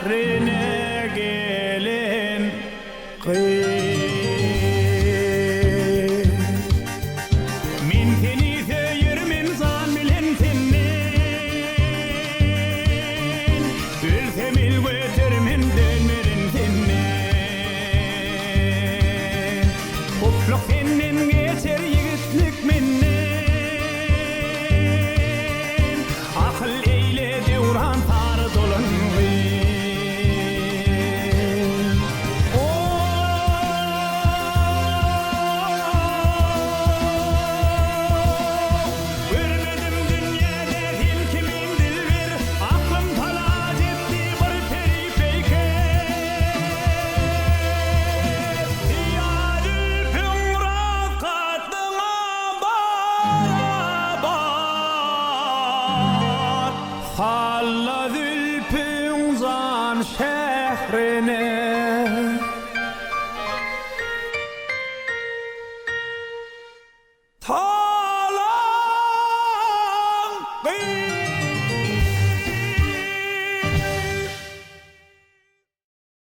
şehrine gelin min seni söyürmin zan bilen senin ülsemil götürmin dönmerin senin kupluk senin geçer yigitlik menden akıl eyle devran tarı dolun Halla zülfün zan şehrine